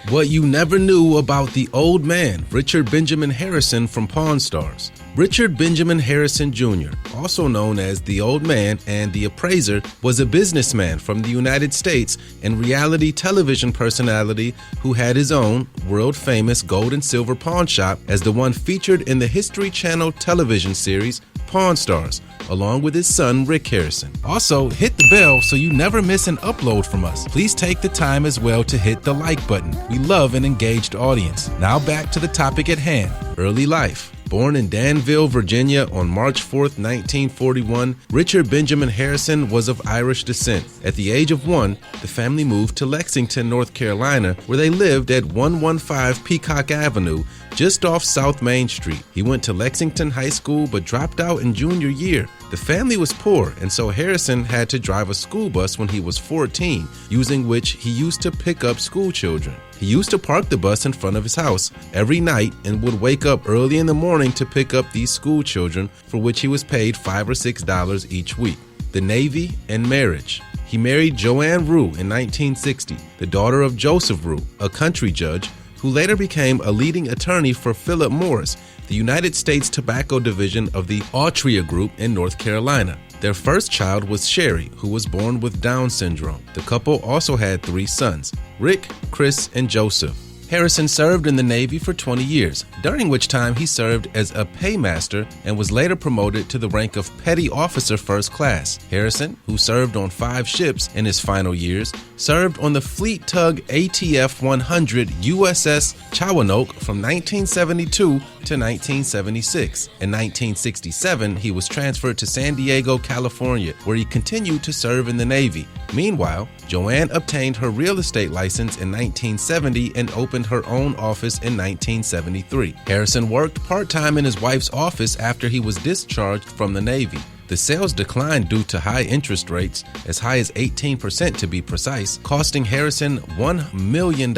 What you never knew about the old man, Richard Benjamin Harrison from Pawn Stars. Richard Benjamin Harrison Jr., also known as the Old Man and the Appraiser, was a businessman from the United States and reality television personality who had his own world-famous gold and silver pawn shop as the one featured in the History Channel television series Pawn Stars, along with his son Rick Harrison. Also, hit the bell so you never miss an upload from us. Please take the time as well to hit the like button. We love an engaged audience. Now back to the topic at hand, early life. Born in Danville, Virginia on March 4, 1941, Richard Benjamin Harrison was of Irish descent. At the age of 1, the family moved to Lexington, North Carolina, where they lived at 115 Peacock Avenue, just off South Main Street. He went to Lexington High School but dropped out in junior year. The family was poor, and so Harrison had to drive a school bus when he was 14, using which he used to pick up school children. He used to park the bus in front of his house every night and would wake up early in the morning to pick up these school children, for which he was paid $5 or $6 each week. The Navy and marriage. He married Joanne Rue in 1960, the daughter of Joseph Rue, a country judge, who later became a leading attorney for Philip Morris, the United States Tobacco Division of the Altria Group in North Carolina. Their first child was Sherry, who was born with Down syndrome. The couple also had 3 sons, Rick, Chris, and Joseph. Harrison served in the Navy for 20 years, during which time he served as a paymaster and was later promoted to the rank of Petty Officer First Class. Harrison, who served on 5 ships in his final years, served on the fleet tug ATF 100 USS Chowanoke from 1972 to 1976. In 1967, he was transferred to San Diego, California, where he continued to serve in the Navy. Meanwhile, Joanne obtained her real estate license in 1970 and opened her own office in 1973. Harrison worked part-time in his wife's office after he was discharged from the Navy. The sales declined due to high interest rates, as high as 18% to be precise, costing Harrison $1 million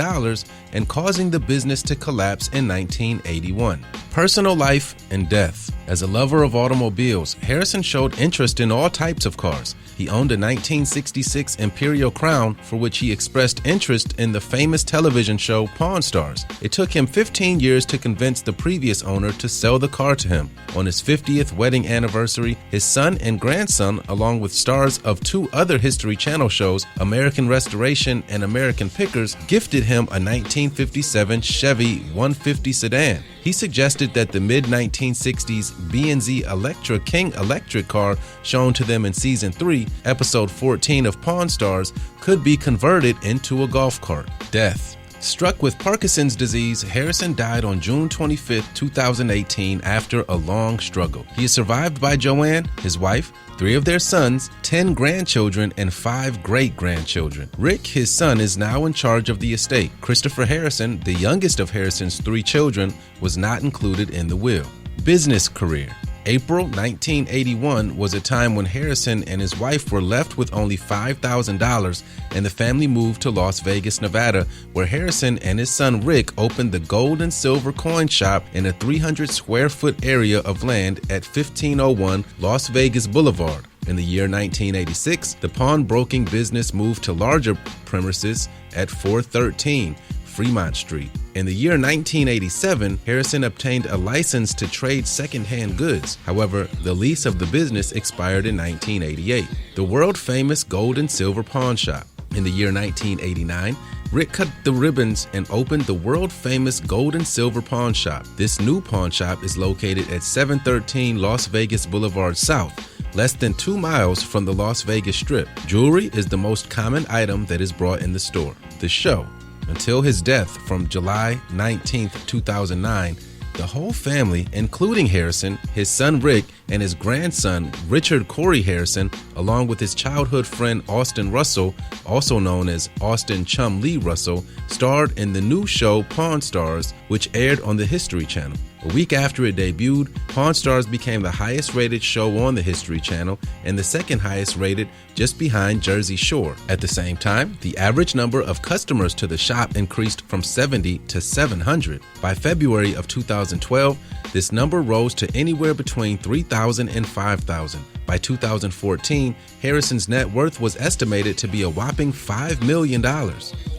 and causing the business to collapse in 1981. Personal life and death. As a lover of automobiles, Harrison showed interest in all types of cars. He owned a 1966 Imperial Crown, for which he expressed interest in the famous television show Pawn Stars. It took him 15 years to convince the previous owner to sell the car to him. On his 50th wedding anniversary, his son and grandson, along with stars of 2 other History Channel shows, American Restoration and American Pickers, gifted him a 1957 Chevy 150 sedan. He suggested that the mid-1960s B&Z Electra King electric car shown to them in Season 3, Episode 14 of Pawn Stars, could be converted into a golf cart. Death. Struck with Parkinson's disease, Harrison died on June 25, 2018 after a long struggle. He is survived by Joanne, his wife, 3 of their sons, 10 grandchildren, and 5 great-grandchildren. Rick, his son, is now in charge of the estate. Christopher Harrison, the youngest of Harrison's 3 children, was not included in the will. Business career. April 1981 was a time when Harrison and his wife were left with only $5,000, and the family moved to Las Vegas, Nevada, where Harrison and his son Rick opened the gold and silver coin shop in a 300-square-foot area of land at 1501 Las Vegas Boulevard. In the year 1986, the pawnbroking business moved to larger premises at 413 Fremont Street. In the year 1987, Harrison obtained a license to trade second-hand goods. However, the lease of the business expired in 1988. The world-famous gold and silver pawn shop. In the year 1989, Rick cut the ribbons and opened the world-famous gold and silver pawn shop. This new pawn shop is located at 713 Las Vegas Boulevard South, less than 2 miles from the Las Vegas Strip. Jewelry is the most common item that is brought in the store. The show. Until his death from July 19, 2009, the whole family, including Harrison, his son Rick, and his grandson Richard Corey Harrison, along with his childhood friend Austin Russell, also known as Austin Chum Lee Russell, starred in the new show Pawn Stars, which aired on the History Channel. A week after it debuted, Pawn Stars became the highest-rated show on the History Channel and the second highest-rated, just behind Jersey Shore. At the same time, the average number of customers to the shop increased from 70 to 700. By February of 2012, this number rose to anywhere between 3,000 and 5,000. By 2014, Harrison's net worth was estimated to be a whopping $5 million.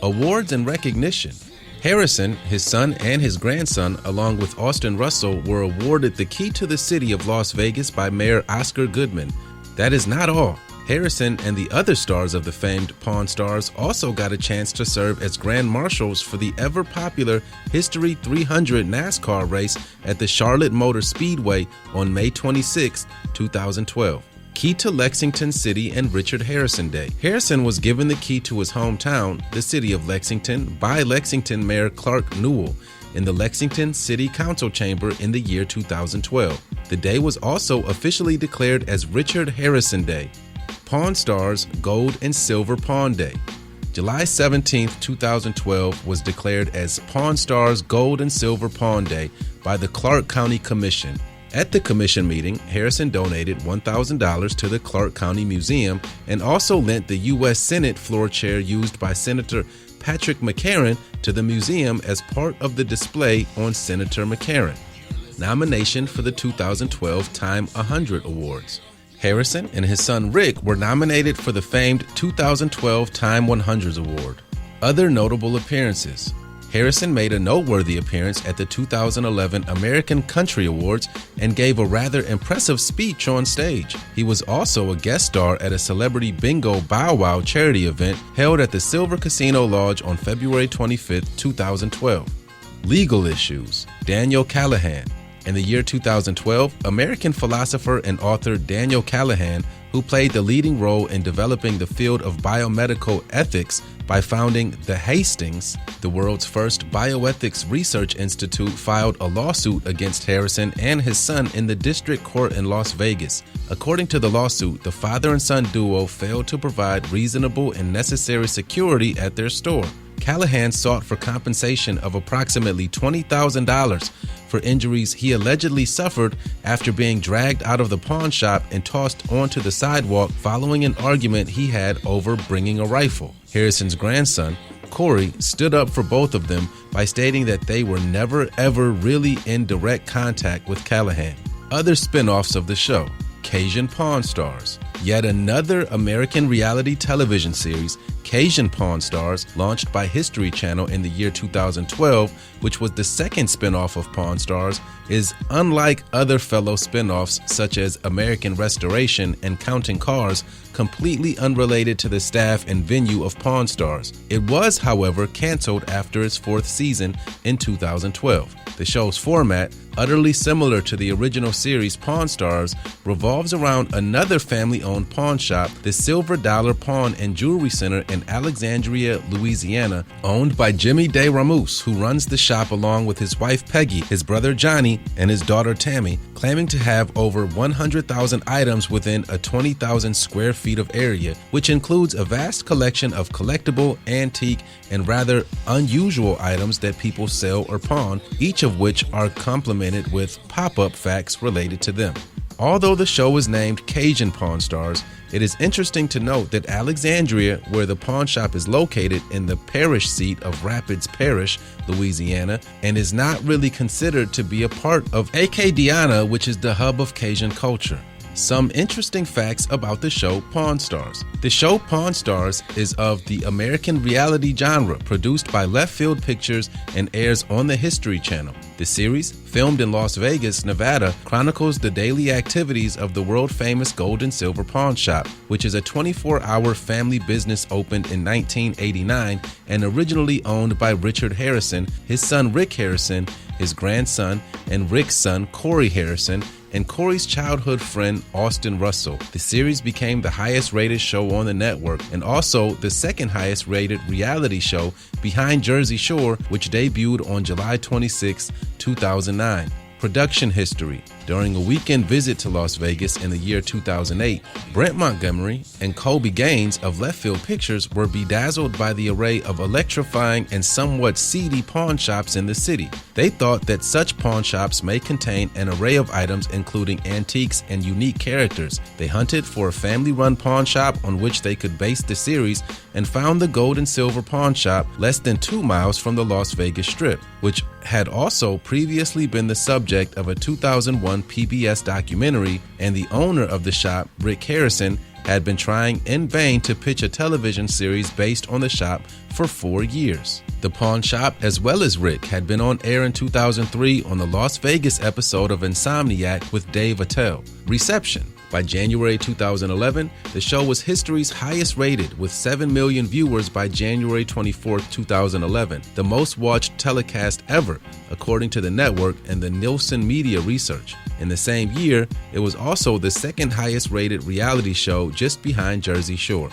Awards and recognition. Harrison, his son, and his grandson, along with Austin Russell, were awarded the key to the city of Las Vegas by Mayor Oscar Goodman. That is not all. Harrison and the other stars of the famed Pawn Stars also got a chance to serve as grand marshals for the ever-popular History 300 NASCAR race at the Charlotte Motor Speedway on May 26, 2012. Key to Lexington City and Richard Harrison Day. Harrison was given the key to his hometown, the city of Lexington, by Lexington Mayor Clark Newell in the Lexington City Council chamber in the year 2012. The day was also officially declared as Richard Harrison Day. Pawn Stars Gold and Silver Pawn Day. July 17, 2012 was declared as Pawn Stars Gold and Silver Pawn Day by the Clark County Commission. At the commission meeting, Harrison donated $1,000 to the Clark County Museum and also lent the U.S. Senate floor chair used by Senator Patrick McCarran to the museum as part of the display on Senator McCarran. Nomination for the 2012 Time 100 Awards. Harrison and his son Rick were nominated for the famed 2012 Time 100 Award. Other notable appearances. Harrison made a noteworthy appearance at the 2011 American Country Awards and gave a rather impressive speech on stage. He was also a guest star at a celebrity bingo Bow Wow charity event held at the Silver Casino Lodge on February 25, 2012. Legal issues. Daniel Callahan. In the year 2012, American philosopher and author Daniel Callahan, who played the leading role in developing the field of biomedical ethics by founding the Hastings, the world's first bioethics research institute, filed a lawsuit against Harrison and his son in the district court in Las Vegas. According to the lawsuit, the father and son duo failed to provide reasonable and necessary security at their store. Callahan sought for compensation of approximately $20,000 for injuries he allegedly suffered after being dragged out of the pawn shop and tossed onto the sidewalk following an argument he had over bringing a rifle. Harrison's grandson, Corey, stood up for both of them by stating that they were never ever really in direct contact with Callahan. Other spin-offs of the show. Cajun Pawn Stars. Yet another American reality television series, Cajun Pawn Stars, launched by History Channel in the year 2012, which was the second spin-off of Pawn Stars, is unlike other fellow spin-offs such as American Restoration and Counting Cars, completely unrelated to the staff and venue of Pawn Stars. It was, however, canceled after its fourth season in 2012. The show's format, utterly similar to the original series Pawn Stars, revolves around another family-owned pawn shop, the Silver Dollar Pawn and Jewelry Center in Alexandria, Louisiana, owned by Jimmy DeRamus, who runs the shop along with his wife Peggy, his brother Johnny, and his daughter Tammy, claiming to have over 100,000 items within a 20,000 square feet of area, which includes a vast collection of collectible, antique, and rather unusual items that people sell or pawn, each of which are complemented with pop-up facts related to them. Although the show is named Cajun Pawn Stars, it is interesting to note that Alexandria, where the pawn shop is located, in the parish seat of Rapids Parish, Louisiana, and is not really considered to be a part of Acadiana, which is the hub of Cajun culture. Some interesting facts about the show Pawn Stars. The show Pawn Stars is of the American reality genre, produced by Left Field Pictures and airs on the History Channel. The series, filmed in Las Vegas, Nevada, chronicles the daily activities of the world-famous Gold and Silver Pawn Shop, which is a 24-hour family business opened in 1989 and originally owned by Richard Harrison, his son Rick Harrison, his grandson, and Rick's son Corey Harrison, and Corey's childhood friend Austin Russell. The series became the highest rated show on the network and also the second highest rated reality show behind Jersey Shore, which debuted on July 26, 2009. Production history. During a weekend visit to Las Vegas in the year 2008, Brent Montgomery and Colby Gaines of Left Field Pictures were bedazzled by the array of electrifying and somewhat seedy pawn shops in the city. They thought that such pawn shops may contain an array of items including antiques and unique characters. They hunted for a family-run pawn shop on which they could base the series and found the Gold and Silver Pawn Shop less than 2 miles from the Las Vegas Strip, which had also previously been the subject of a 2001 PBS documentary, and the owner of the shop, Rick Harrison, had been trying in vain to pitch a television series based on the shop for 4 years. The Pawn Shop, as well as Rick, had been on air in 2003 on the Las Vegas episode of Insomniac with Dave Attell. Reception. By January 2011, the show was history's highest rated, with 7 million viewers by January 24, 2011, the most watched telecast ever, according to the network and the Nielsen Media Research. In the same year, it was also the second highest rated reality show, just behind Jersey Shore.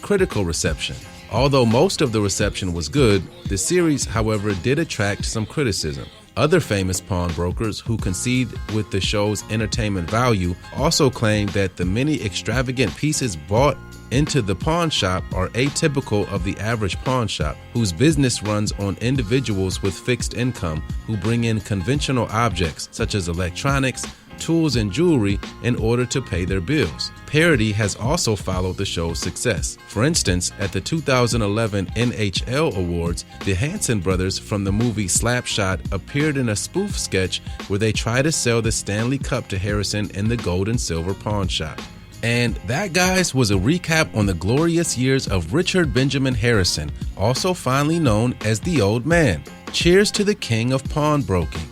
Critical reception. Although most of the reception was good, the series, however, did attract some criticism. Other famous pawnbrokers who concede with the show's entertainment value also claim that the many extravagant pieces bought into the pawn shop are atypical of the average pawn shop, whose business runs on individuals with fixed income who bring in conventional objects such as electronics, tools, and jewelry in order to pay their bills. Parody has also followed the show's success. For instance, at the 2011 NHL Awards, the Hanson brothers from the movie Slapshot appeared in a spoof sketch where they try to sell the Stanley Cup to Harrison in the gold and silver pawn shop. And that, guys, was a recap on the glorious years of Richard Benjamin Harrison, also fondly known as the Old Man. Cheers to the king of pawnbroking.